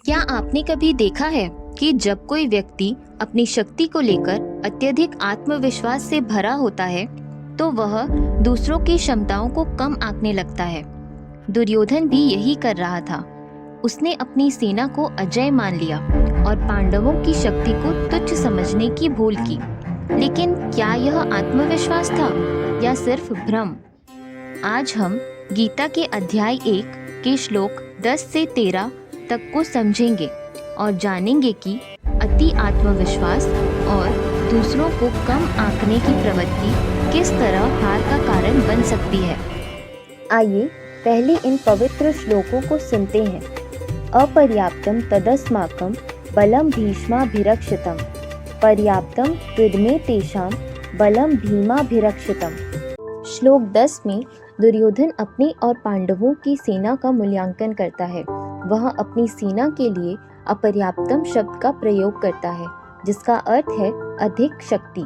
क्या आपने कभी देखा है कि जब कोई व्यक्ति अपनी शक्ति को लेकर अत्यधिक आत्मविश्वास से भरा होता है तो वह दूसरों की क्षमताओं को कम आंकने लगता है। दुर्योधन भी यही कर रहा था। उसने अपनी सेना को अजेय मान लिया और पांडवों की शक्ति को तुच्छ समझने की भूल की। लेकिन क्या यह आत्मविश्वास था या सिर्फ भ्रम? आज हम गीता के अध्याय 1 के श्लोक 10 से 13 तक को समझेंगे और जानेंगे कि अति आत्मविश्वास और दूसरों को कम आंकने की प्रवृत्ति किस तरह हार का कारण बन सकती है। आइए पहले इन पवित्र श्लोकों को सुनते हैं। अपर्याप्तम तदस्माकं बलम भीष्माभिरक्षितम् पर्याप्तम त्विदमे तेषां बलम भीमाभिरक्षितम्। श्लोक 10 में दुर्योधन अपनी और पांडवों की सेना का मूल्यांकन करता है। वह अपनी सेना के लिए अपर्याप्तम शब्द का प्रयोग करता है, जिसका अर्थ है अधिक शक्ति,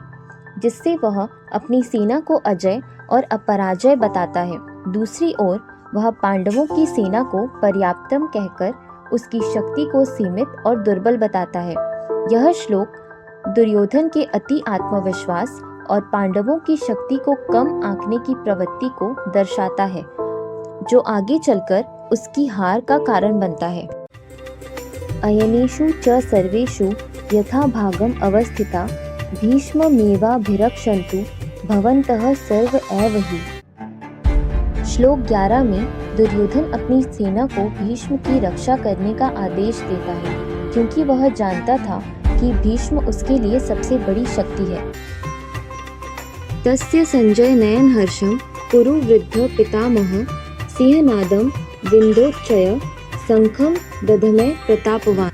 जिससे वह अपनी सेना को अजय और अपराजय बताता है। दूसरी ओर वह पांडवों की सेना को पर्याप्तम कहकर उसकी शक्ति को सीमित और दुर्बल बताता है। यह श्लोक दुर्योधन के अति आत्मविश्वास और पांडवों की शक्ति को कम आंकने की प्रवृत्ति को दर्शाता है, जो आगे चलकर उसकी हार का कारण बनता है। अयनेषु च सर्वेषु यथा भागम अवस्थिता भीष्ममेवाभिरक्षन्तु भवन्तः सर्व एव हि। श्लोक 11 में दुर्योधन अपनी सेना को भीष्म की रक्षा करने का आदेश देता है, क्योंकि वह जानता था कि भीष्म उसके लिए सबसे बड़ी शक्ति है। तस्य संजय नयन हर्षम कुरु वृद्ध पितामह सिंहनादम विंदोच्चय शंखम दधमय प्रतापवान।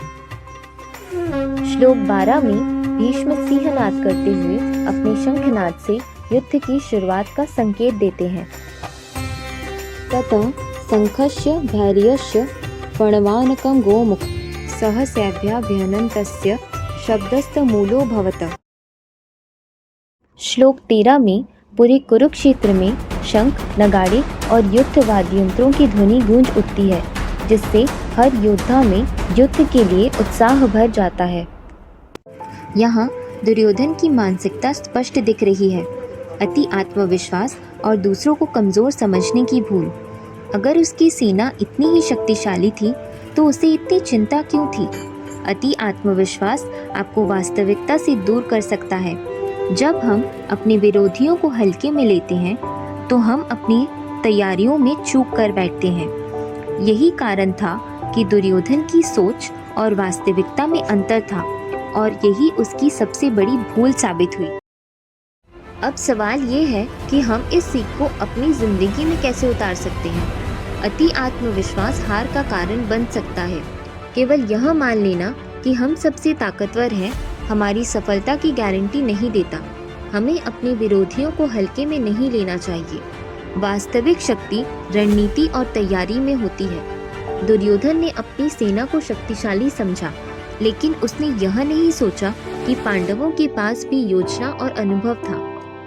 श्लोक 12 में भीष्म सिंहनाद करते हुए अपने शंखनाद से युद्ध की शुरुआत का संकेत देते हैं। ततः शंखस्य धैर्यस्य प्रणवानकं गोमुख सहस्राभ्याभ्यनन्तस्य शब्दस्तमूलो भवतः। श्लोक 13 में पूरे कुरुक्षेत्र में शंख, नगाड़े और युद्ध वाद्य यंत्रों की ध्वनि गूंज उठती है, जिससे हर योद्धा में युद्ध के लिए उत्साह भर जाता है। यहाँ दुर्योधन की मानसिकता स्पष्ट दिख रही है। अति आत्मविश्वास और दूसरों को कमजोर समझने की भूल। अगर उसकी सेना इतनी ही शक्तिशाली थी तो उसे इतनी चिंता क्यों थी? अति आत्मविश्वास आपको वास्तविकता से दूर कर सकता है। जब हम अपने विरोधियों को हल्के में लेते हैं तो हम अपनी तैयारियों में चूक कर बैठते हैं। यही कारण था कि दुर्योधन की सोच और वास्तविकता में अंतर था और यही उसकी सबसे बड़ी भूल साबित हुई। अब सवाल ये है कि हम इस सीख को अपनी जिंदगी में कैसे उतार सकते हैं। अति आत्मविश्वास हार का कारण बन सकता है। केवल यह मान लेना कि हम सबसे ताकतवर हैं हमारी सफलता की गारंटी नहीं देता। हमें अपने विरोधियों को हल्के में नहीं लेना चाहिए। वास्तविक शक्ति रणनीति और तैयारी में होती है। दुर्योधन ने अपनी सेना को शक्तिशाली समझा, लेकिन उसने यह नहीं सोचा कि पांडवों के पास भी योजना और अनुभव था।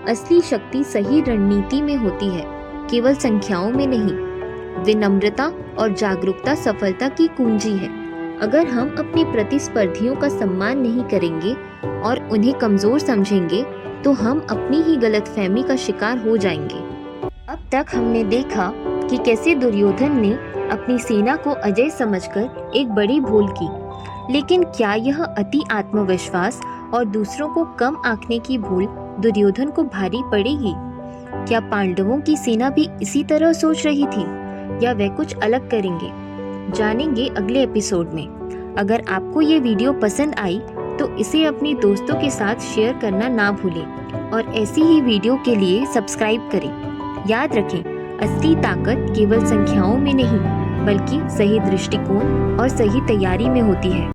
असली शक्ति सही रणनीति में होती है, केवल संख्याओं में नहीं। विनम्रता और जागरूकता सफलता की कुंजी है। अगर हम अपने प्रतिस्पर्धियों का सम्मान नहीं करेंगे और उन्हें कमजोर समझेंगे तो हम अपनी ही गलतफहमी का शिकार हो जाएंगे। अब तक हमने देखा कि कैसे दुर्योधन ने अपनी सेना को अजय समझकर एक बड़ी भूल की। लेकिन क्या यह अति आत्मविश्वास और दूसरों को कम आंकने की भूल दुर्योधन को भारी पड़ेगी? क्या पांडवों की सेना भी इसी तरह सोच रही थी या वे कुछ अलग करेंगे? जानेंगे अगले एपिसोड में। अगर आपको ये वीडियो पसंद आई तो इसे अपने दोस्तों के साथ शेयर करना ना भूलें और ऐसी ही वीडियो के लिए सब्सक्राइब करें। याद रखें, असली ताकत केवल संख्याओं में नहीं बल्कि सही दृष्टिकोण और सही तैयारी में होती है।